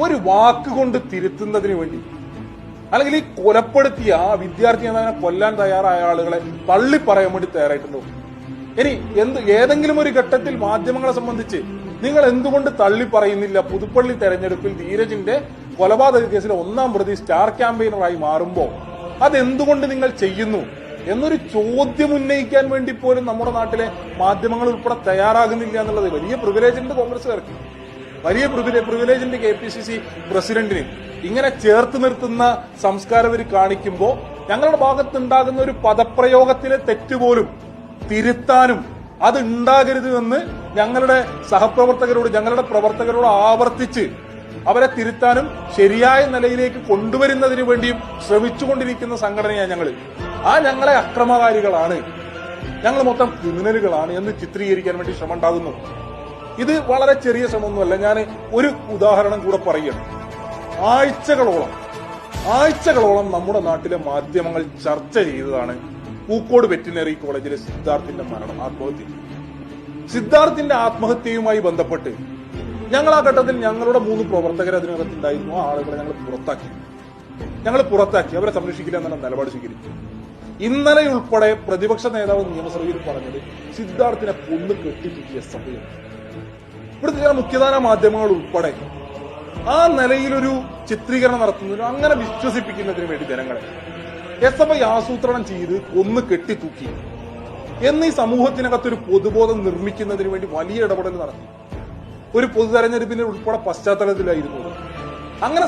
ഒരു വാക്കുകൊണ്ട് തിരുത്തുന്നതിന് വേണ്ടി, അല്ലെങ്കിൽ ഈ കൊലപ്പെടുത്തിയ ആ വിദ്യാർത്ഥി എന്നതിനെ കൊല്ലാൻ തയ്യാറായ ആളുകളെ തള്ളി പറയാൻ വേണ്ടി തയ്യാറായിട്ടുണ്ടോ? ഇനി ഏതെങ്കിലും ഒരു ഘട്ടത്തിൽ മാധ്യമങ്ങളെ സംബന്ധിച്ച് നിങ്ങൾ എന്തുകൊണ്ട് തള്ളി പറയുന്നില്ല? പുതുപ്പള്ളി തെരഞ്ഞെടുപ്പിൽ ധീരജിന്റെ കൊലപാതക കേസിലെ 1-ാം പ്രതി സ്റ്റാർ ക്യാമ്പയിനറായി മാറുമ്പോൾ അതെന്തുകൊണ്ട് നിങ്ങൾ ചെയ്യുന്നു എന്നൊരു ചോദ്യം ഉന്നയിക്കാൻ വേണ്ടി പോലും നമ്മുടെ നാട്ടിലെ മാധ്യമങ്ങൾ ഉൾപ്പെടെ തയ്യാറാകുന്നില്ല എന്നുള്ളത് വലിയ പ്രിവിലേജുണ്ട് കോൺഗ്രസുകാർക്ക്, വലിയ പ്രിവിലേജിന്റെ KPCC പ്രസിഡന്റിന്. ഇങ്ങനെ ചേർത്ത് നിർത്തുന്ന സംസ്കാരം അവർ കാണിക്കുമ്പോൾ ഞങ്ങളുടെ ഭാഗത്തുണ്ടാകുന്ന ഒരു പദപ്രയോഗത്തിലെ തെറ്റുപോലും തിരുത്താനും അത് ഉണ്ടാകരുത് എന്ന് ഞങ്ങളുടെ സഹപ്രവർത്തകരോട്, ഞങ്ങളുടെ പ്രവർത്തകരോട് ആവർത്തിച്ച് അവരെ തിരുത്താനും ശരിയായ നിലയിലേക്ക് കൊണ്ടുവരുന്നതിന് വേണ്ടിയും ശ്രമിച്ചുകൊണ്ടിരിക്കുന്ന സംഘടനയാണ് ഞങ്ങൾ. ഞങ്ങളെ അക്രമകാരികളാണ്, ഞങ്ങൾ മൊത്തം ക്രിമിനലുകളാണ് എന്ന് ചിത്രീകരിക്കാൻ വേണ്ടി ശ്രമം ഉണ്ടാകുന്നു. ഇത് വളരെ ചെറിയ ശ്രമമൊന്നുമല്ല. ഞാൻ ഒരു ഉദാഹരണം കൂടെ പറയുകയാണ്. ആഴ്ചകളോളം നമ്മുടെ നാട്ടിലെ മാധ്യമങ്ങൾ ചർച്ച ചെയ്തതാണ് പൂക്കോട് വെറ്റിനറി കോളേജിലെ സിദ്ധാർത്ഥിന്റെ മരണം, ആത്മഹത്യ. സിദ്ധാർത്ഥിന്റെ ആത്മഹത്യയുമായി ബന്ധപ്പെട്ട് ഞങ്ങൾ ആ ഘട്ടത്തിൽ ഞങ്ങളുടെ 3 പ്രവർത്തകർ അതിനകത്തുണ്ടായിരുന്നു. ആ ആളുകളെ ഞങ്ങൾ പുറത്താക്കി അവരെ സംരക്ഷിക്കില്ല എന്നുള്ള നിലപാട് സ്വീകരിച്ചു. ഇന്നലെ ഉൾപ്പെടെ പ്രതിപക്ഷ നേതാവ് നിയമസഭയിൽ പറഞ്ഞത് സിദ്ധാർത്ഥിനെ കൊന്നു കെട്ടിപ്പിടിയ സഭയാണ്. ഇവിടുത്തെ ചില മുഖ്യധാര മാധ്യമങ്ങൾ ഉൾപ്പെടെ ആ നിലയിലൊരു ചിത്രീകരണം നടത്തുന്നതിനും അങ്ങനെ വിശ്വസിപ്പിക്കുന്നതിന് വേണ്ടി ജനങ്ങളെ SFI ആസൂത്രണം ചെയ്ത് ഒന്ന് കെട്ടിത്തൂക്കി എന്നീ സമൂഹത്തിനകത്തൊരു പൊതുബോധം നിർമ്മിക്കുന്നതിന് വേണ്ടി വലിയ ഇടപെടൽ നടത്തി. ഒരു പൊതു തെരഞ്ഞെടുപ്പിന്റെ ഉൾപ്പെടെ പശ്ചാത്തലത്തിലായിരുന്നു. അങ്ങനെ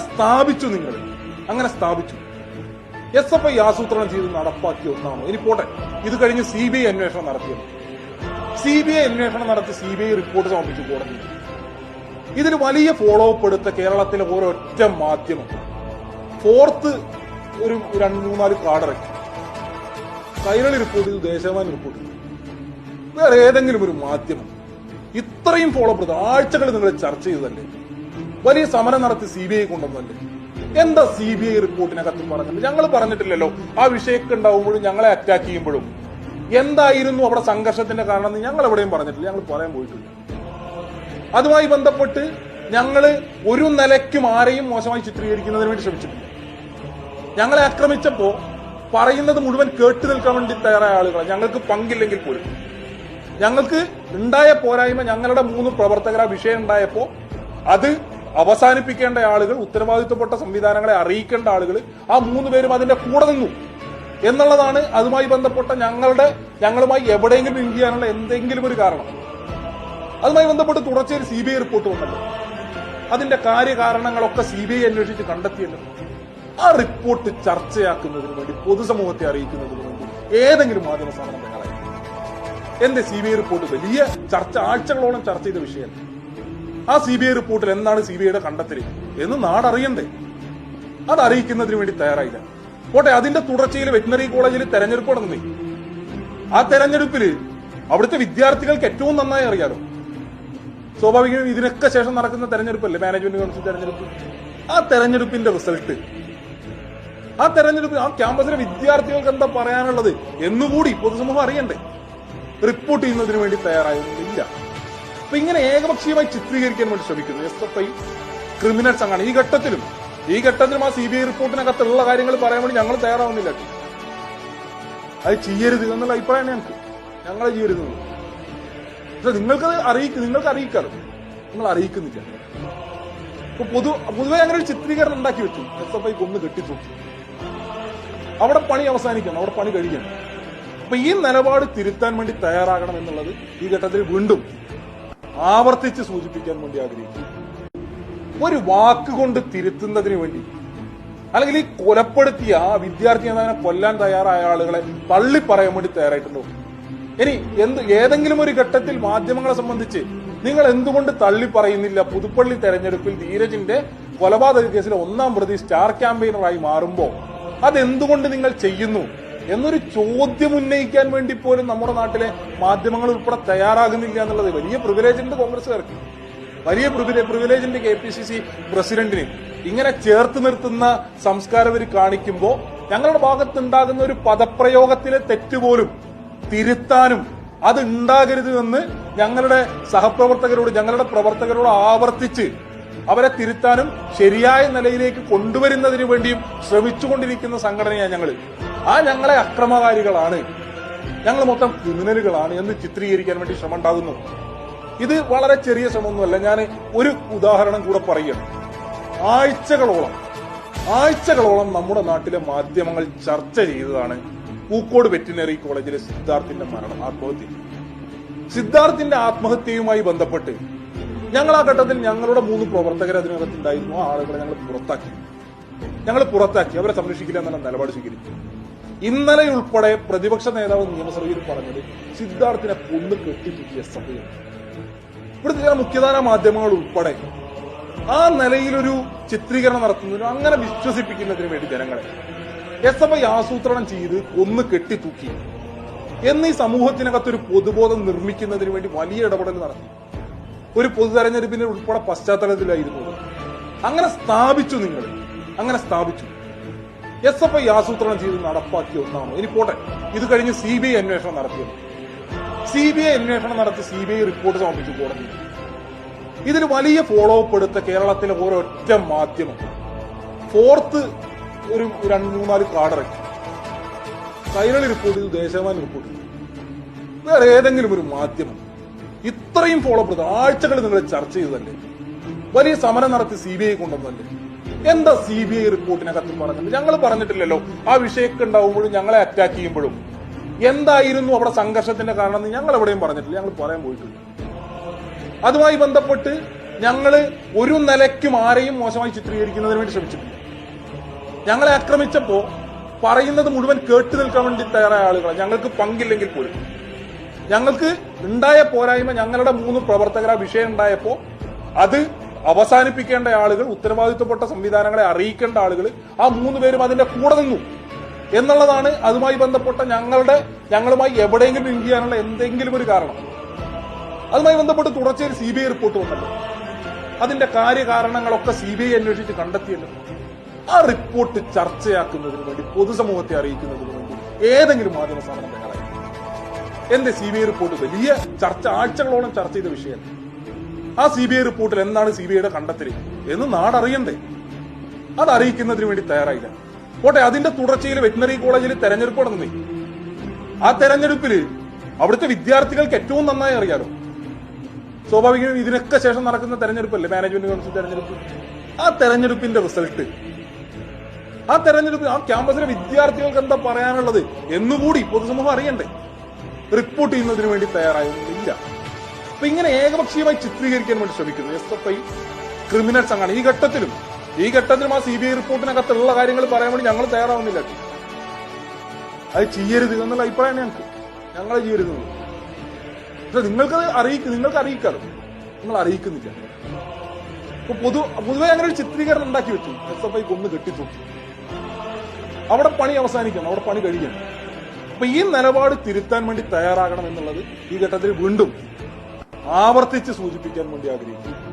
സ്ഥാപിച്ചു. SFI ആസൂത്രണം ചെയ്ത് നടപ്പാക്കിയ ഒന്നാണോ? ഇനി പോട്ടെ, ഇത് കഴിഞ്ഞ് CBI അന്വേഷണം നടത്തിയത്. CBI അന്വേഷണം നടത്തി CBI റിപ്പോർട്ട് സമർപ്പിച്ചു കോടതി. ഇതിൽ വലിയ ഫോളോ അപ്പ് എടുത്ത കേരളത്തിലെ ഒരൊറ്റ മാധ്യമം ഫോർത്ത് ഒരു 2-3-4 കാർഡിറക്കി. കൈരളി റിപ്പോർട്ട് ചെയ്തു, ദേശാഭിമാനി റിപ്പോർട്ട് ചെയ്തു. വേറെ ഏതെങ്കിലും ഒരു മാധ്യമം ഇത്രയും ഫോളോ അപ്പ് എടുത്ത ആഴ്ചകൾ നിങ്ങൾ ചർച്ച ചെയ്തതല്ലേ? വലിയ സമരം നടത്തി CBI കൊണ്ടുവന്നല്ലേ? എന്താ CBI റിപ്പോർട്ടിനകത്ത് പറഞ്ഞത്? ഞങ്ങൾ പറഞ്ഞിട്ടില്ലല്ലോ. ആ വിഷയമൊക്കെ ഉണ്ടാവുമ്പോഴും ഞങ്ങളെ അറ്റാക്ക് ചെയ്യുമ്പോഴും എന്തായിരുന്നു അവിടെ സംഘർഷത്തിന്റെ കാരണം എന്ന് ഞങ്ങൾ എവിടെയും പറഞ്ഞിട്ടില്ല, ഞങ്ങൾ പറയാൻ പോയിട്ടില്ല. അതുമായി ബന്ധപ്പെട്ട് ഞങ്ങൾ ഒരു നിലയ്ക്കും ആരെയും മോശമായി ചിത്രീകരിക്കുന്നതിന് വേണ്ടി ശ്രമിച്ചിട്ടില്ല. ഞങ്ങളെ ആക്രമിച്ചപ്പോ പറയുന്നത് മുഴുവൻ കേട്ടു നിൽക്കാൻ വേണ്ടി തയ്യാറായ ആളുകളാണ്. ഞങ്ങൾക്ക് പങ്കില്ലെങ്കിൽ പോലും ഞങ്ങൾക്ക് ഉണ്ടായ പോരായ്മ, ഞങ്ങളുടെ 3 പ്രവർത്തകർ ആ വിഷയം ഉണ്ടായപ്പോ അത് അവസാനിപ്പിക്കേണ്ട ആളുകൾ, ഉത്തരവാദിത്വപ്പെട്ട സംവിധാനങ്ങളെ അറിയിക്കേണ്ട ആളുകൾ, ആ 3 പേരും അതിന്റെ കൂടെ നിന്നു എന്നുള്ളതാണ് അതുമായി ബന്ധപ്പെട്ട ഞങ്ങളുമായി എവിടെയെങ്കിലും ലിങ്ക് ചെയ്യാനുള്ള എന്തെങ്കിലും ഒരു കാരണം. അതുമായി ബന്ധപ്പെട്ട് തുടർച്ചയായി CBI റിപ്പോർട്ട് വന്നല്ലോ. അതിന്റെ കാര്യകാരണങ്ങളൊക്കെ CBI അന്വേഷിച്ച് കണ്ടെത്തിയല്ലോ. ആ റിപ്പോർട്ട് ചർച്ചയാക്കുന്നതിന് വേണ്ടി, പൊതുസമൂഹത്തെ അറിയിക്കുന്നതിന് വേണ്ടി ഏതെങ്കിലും മാധ്യമ സ്ഥാപനം തയ്യാറായി? എന്റെ CBI റിപ്പോർട്ട് വലിയ ആഴ്ചകളോളം ചർച്ച ചെയ്ത വിഷയമല്ല. ആ CBI റിപ്പോർട്ടിൽ എന്താണ് CBIയുടെ കണ്ടെത്തൽ എന്ന് നാടറിയണ്ടേ? അത് അറിയിക്കുന്നതിന് വേണ്ടി തയ്യാറായില്ല. പോട്ടെ, അതിന്റെ തുടർച്ചയിൽ വെറ്റിനറി കോളേജിൽ തെരഞ്ഞെടുപ്പ് നടന്നേ. ആ തെരഞ്ഞെടുപ്പിൽ അവിടുത്തെ വിദ്യാർത്ഥികൾക്ക് ഏറ്റവും നന്നായി അറിയാലോ. സ്വാഭാവികമായും ഇതിനൊക്കെ ശേഷം നടക്കുന്ന തെരഞ്ഞെടുപ്പല്ലേ മാനേജ്മെന്റ് കൗൺസിൽ തെരഞ്ഞെടുപ്പ്. ആ തെരഞ്ഞെടുപ്പിന്റെ റിസൾട്ട്, ആ ക്യാമ്പസിലെ വിദ്യാർത്ഥികൾക്ക് എന്താ പറയാനുള്ളത് എന്നുകൂടി പൊതുസമൂഹം അറിയണ്ടേ? റിപ്പോർട്ട് ചെയ്യുന്നതിന് വേണ്ടി തയ്യാറായൊന്നുമില്ല. അപ്പൊ ഇങ്ങനെ ഏകപക്ഷീയമായി ചിത്രീകരിക്കാൻ വേണ്ടി ശ്രമിക്കുന്നു SFI ക്രിമിനൽ സംഘാണ്. ഈ ഘട്ടത്തിലും ആ CBI റിപ്പോർട്ടിനകത്തുള്ള കാര്യങ്ങൾ പറയാൻ വേണ്ടി ഞങ്ങൾ തയ്യാറാവുന്നില്ല. അത് ചെയ്യരുത് എന്നുള്ള അഭിപ്രായമാണ് ഞങ്ങളെ ചെയ്യരുത്. പക്ഷെ നിങ്ങൾക്ക് അറിയിക്കാറ്, നിങ്ങൾ അറിയിക്കുന്നില്ല. ഇപ്പൊ പൊതുവെ അങ്ങനെ ഒരു ചിത്രീകരണം ഉണ്ടാക്കി വെച്ചു. SFI കൊന്ന് കെട്ടിത്തൂക്കി, അവിടെ പണി അവസാനിക്കണം, അവിടെ പണി കഴിക്കണം. അപ്പൊ ഈ നിലപാട് തിരുത്താൻ വേണ്ടി തയ്യാറാകണം എന്നുള്ളത് ഈ ഘട്ടത്തിൽ വീണ്ടും ആവർത്തിച്ച് സൂചിപ്പിക്കാൻ വേണ്ടി ആഗ്രഹിക്കുന്നു. ഒരു വാക്കുകൊണ്ട് തിരുത്തുന്നതിന് വേണ്ടി, അല്ലെങ്കിൽ ഈ കൊലപ്പെടുത്തിയ ആ വിദ്യാർത്ഥി എന്നതിനെ കൊല്ലാൻ തയ്യാറായ ആളുകളെ തള്ളി പറയാൻ വേണ്ടി തയ്യാറായിട്ടുണ്ടോ? ഇനി ഏതെങ്കിലും ഒരു ഘട്ടത്തിൽ മാധ്യമങ്ങളെ സംബന്ധിച്ച് നിങ്ങൾ എന്തുകൊണ്ട് തള്ളി പറയുന്നില്ല? പുതുപ്പള്ളി തെരഞ്ഞെടുപ്പിൽ ധീരജിന്റെ കൊലപാതക കേസിലെ 1-ാം പ്രതി സ്റ്റാർ ക്യാമ്പയിനറായി മാറുമ്പോൾ അതെന്തുകൊണ്ട് നിങ്ങൾ ചെയ്യുന്നു എന്നൊരു ചോദ്യം ഉന്നയിക്കാൻ വേണ്ടി പോലും നമ്മുടെ നാട്ടിലെ മാധ്യമങ്ങൾ ഉൾപ്പെടെ തയ്യാറാകുന്നില്ല എന്നുള്ളത് വലിയ പ്രിവിലേജുണ്ട് കോൺഗ്രസുകാർക്ക്, വലിയ പ്രിവിലേജിന്റെ KPCC പ്രസിഡന്റിന്. ഇങ്ങനെ ചേർത്ത് നിർത്തുന്ന സംസ്കാരം അവർ കാണിക്കുമ്പോൾ ഞങ്ങളുടെ ഭാഗത്തുണ്ടാകുന്ന ഒരു പദപ്രയോഗത്തിലെ തെറ്റുപോലും തിരുത്താനും അത് ഉണ്ടാകരുത് എന്ന് ഞങ്ങളുടെ സഹപ്രവർത്തകരോട്, ഞങ്ങളുടെ പ്രവർത്തകരോട് ആവർത്തിച്ച് അവരെ തിരുത്താനും ശരിയായ നിലയിലേക്ക് കൊണ്ടുവരുന്നതിന് വേണ്ടിയും ശ്രമിച്ചുകൊണ്ടിരിക്കുന്ന സംഘടനയാണ് ഞങ്ങൾ. ഞങ്ങളെ അക്രമകാരികളാണ്, ഞങ്ങൾ മൊത്തം ക്രിമിനലുകളാണ് എന്ന് ചിത്രീകരിക്കാൻ വേണ്ടി ശ്രമം ഉണ്ടാകുന്നു. ഇത് വളരെ ചെറിയ ശ്രമമൊന്നുമല്ല. ഞാൻ ഒരു ഉദാഹരണം കൂടെ പറയുകയാണ്. ആഴ്ചകളോളം നമ്മുടെ നാട്ടിലെ മാധ്യമങ്ങൾ ചർച്ച ചെയ്തതാണ് പൂക്കോട് വെറ്റിനറി കോളേജിലെ സിദ്ധാർത്ഥിന്റെ മരണം, ആത്മഹത്യ. സിദ്ധാർത്ഥിന്റെ ആത്മഹത്യയുമായി ബന്ധപ്പെട്ട് ഞങ്ങൾ ആ ഘട്ടത്തിൽ ഞങ്ങളുടെ 3 പ്രവർത്തകർ അതിനകത്തുണ്ടായിരുന്നു. ആ ആളുകളെ ഞങ്ങൾ പുറത്താക്കി അവരെ സംരക്ഷിക്കില്ല എന്നുള്ള നിലപാട് സ്വീകരിച്ചു. ഇന്നലെ ഉൾപ്പെടെ പ്രതിപക്ഷ നേതാവ് നിയമസഭയിൽ പറഞ്ഞത് സിദ്ധാർത്ഥിനെ കൊന്നു കെട്ടിത്തൂക്കിയ സഭയാണ്. ഇവിടുത്തെ ചില മുഖ്യധാര മാധ്യമങ്ങൾ ഉൾപ്പെടെ ആ നിലയിലൊരു ചിത്രീകരണം നടത്തുന്നതിനും അങ്ങനെ വിശ്വസിപ്പിക്കുന്നതിന് വേണ്ടി ജനങ്ങളെ SFI ആസൂത്രണം ചെയ്ത് കൊന്നു കെട്ടിത്തൂക്കി എന്നീ സമൂഹത്തിനകത്തൊരു പൊതുബോധം നിർമ്മിക്കുന്നതിന് വേണ്ടി വലിയ ഇടപെടൽ നടത്തി. ഒരു പൊതു തെരഞ്ഞെടുപ്പിന്റെ ഉൾപ്പെടെ പശ്ചാത്തലത്തിലായിരുന്നു. അങ്ങനെ സ്ഥാപിച്ചു. SFI ആസൂത്രണം ചെയ്ത് നടപ്പാക്കിയ ഒന്നാണോ? ഇനി പോട്ടെ, ഇത് കഴിഞ്ഞ് CBI അന്വേഷണം നടത്തിയത്. CBI അന്വേഷണം നടത്തി CBI റിപ്പോർട്ട് സമർപ്പിച്ചു കോടതി. ഇതിൽ വലിയ ഫോളോ അപ്പ് എടുത്ത കേരളത്തിലെ ഒരൊറ്റ മാധ്യമം ഫോർത്ത് ഒരു 2-3-4 കാർഡിറക്കി. കൈരളി റിപ്പോർട്ട് ചെയ്തു, ദേശാഭിമാനി റിപ്പോർട്ട് ചെയ്തു. വേറെ ഏതെങ്കിലും ഒരു മാധ്യമം ഇത്രയും ഫോളോ അപ്പ് എടുത്ത ആഴ്ചകൾ നിങ്ങൾ ചർച്ച ചെയ്തതല്ലേ? വലിയ സമരം നടത്തി CBI കൊണ്ടുവന്നല്ലേ? എന്താ CBI റിപ്പോർട്ടിനകത്ത് പറഞ്ഞത്? ഞങ്ങൾ പറഞ്ഞിട്ടില്ലല്ലോ. ആ വിഷയമൊക്കെ ഉണ്ടാവുമ്പോഴും ഞങ്ങളെ അറ്റാക്ക് ചെയ്യുമ്പോഴും എന്തായിരുന്നു അവിടെ സംഘർഷത്തിന്റെ കാരണം എന്ന് ഞങ്ങൾ എവിടെയും പറഞ്ഞിട്ടില്ല, ഞങ്ങൾ പറയാൻ പോയിട്ടില്ല. അതുമായി ബന്ധപ്പെട്ട് ഞങ്ങൾ ഒരു നിലയ്ക്കും ആരെയും മോശമായി ചിത്രീകരിക്കുന്നതിന് വേണ്ടി ശ്രമിച്ചിട്ടില്ല. ഞങ്ങളെ ആക്രമിച്ചപ്പോ പറയുന്നത് മുഴുവൻ കേട്ടു നിൽക്കാൻ വേണ്ടി തയ്യാറായ ആളുകളാണ്. ഞങ്ങൾക്ക് പങ്കില്ലെങ്കിൽ പോലും ഞങ്ങൾക്ക് ഉണ്ടായ പോരായ്മ, ഞങ്ങളുടെ 3 പ്രവർത്തകർ ആ വിഷയം ഉണ്ടായപ്പോ അത് അവസാനിപ്പിക്കേണ്ട ആളുകൾ, ഉത്തരവാദിത്വപ്പെട്ട സംവിധാനങ്ങളെ അറിയിക്കേണ്ട ആളുകൾ, ആ 3 പേരും അതിന്റെ കൂടെ നിന്നു എന്നുള്ളതാണ്. അതുമായി ബന്ധപ്പെട്ട ഞങ്ങളുമായി എവിടെയെങ്കിലും ലിങ്ക് ചെയ്യാനുള്ള എന്തെങ്കിലും ഒരു കാരണം, അതുമായി ബന്ധപ്പെട്ട് തുടർച്ചയായി CBI റിപ്പോർട്ട് വന്നല്ലോ. അതിന്റെ കാര്യകാരണങ്ങളൊക്കെ CBI അന്വേഷിച്ച് കണ്ടെത്തിയല്ലോ. ആ റിപ്പോർട്ട് ചർച്ചയാക്കുന്നതിന് വേണ്ടി, പൊതുസമൂഹത്തെ അറിയിക്കുന്നതിന് വേണ്ടി ഏതെങ്കിലും മാധ്യമ സ്ഥാപനം തയ്യാറായി? എന്റെ CBI റിപ്പോർട്ട് വലിയ ചർച്ച, ആഴ്ചകളോളം ചർച്ച ചെയ്ത വിഷയം. ആ CBI റിപ്പോർട്ടിൽ എന്താണ് CBIയുടെ കണ്ടെത്തൽ എന്ന് നാടറിയണ്ടേ? അത് അറിയിക്കുന്നതിന് വേണ്ടി തയ്യാറായില്ല. പോട്ടെ, അതിന്റെ തുടർച്ചയിൽ വെറ്റിനറി കോളേജിൽ തെരഞ്ഞെടുപ്പ് നടന്നേ. ആ തെരഞ്ഞെടുപ്പില് അവിടുത്തെ വിദ്യാർത്ഥികൾക്ക് ഏറ്റവും നന്നായി അറിയാലോ. സ്വാഭാവികമായും ഇതിനൊക്കെ ശേഷം നടക്കുന്ന തെരഞ്ഞെടുപ്പല്ലേ മാനേജ്മെന്റ് കൗൺസിൽ തെരഞ്ഞെടുപ്പ്. ആ തെരഞ്ഞെടുപ്പിന്റെ റിസൾട്ട്, ആ ക്യാമ്പസിലെ വിദ്യാർത്ഥികൾക്ക് എന്താ പറയാനുള്ളത് എന്നുകൂടി പൊതുസമൂഹം അറിയണ്ടേ? റിപ്പോർട്ട് ചെയ്യുന്നതിന് വേണ്ടി തയ്യാറായൊന്നുമില്ല. അപ്പൊ ഇങ്ങനെ ഏകപക്ഷീയമായി ചിത്രീകരിക്കാൻ വേണ്ടി ശ്രമിക്കുന്നു SFI ക്രിമിനൽ സംഘാണ്. ഈ ഘട്ടത്തിലും ആ CBI റിപ്പോർട്ടിനകത്തുള്ള കാര്യങ്ങൾ പറയാൻ വേണ്ടി ഞങ്ങൾ തയ്യാറാവുന്നില്ല. അത് ചെയ്യരുത് എന്നുള്ള അഭിപ്രായമാണ് ഞങ്ങൾ ചെയ്യരുത്. പക്ഷെ നിങ്ങൾക്ക് അറിയിക്കാലോ, നിങ്ങൾ അറിയിക്കുന്നില്ല. ഇപ്പൊ പൊതുവെ അങ്ങനെ ഒരു ചിത്രീകരണം ഉണ്ടാക്കി വെച്ചു. SFI കൊന്ന് കെട്ടിത്തൂക്കി, അവിടെ പണി അവസാനിക്കണം, അവിടെ പണി കഴിയണം. അപ്പൊ ഈ നിലപാട് തിരുത്താൻ വേണ്ടി തയ്യാറാകണം എന്നുള്ളത് ഈ ഘട്ടത്തിൽ വീണ്ടും ആവർത്തിച്ച് സൂചിപ്പിക്കാൻ വേണ്ടി ആഗ്രഹിക്കുന്നു.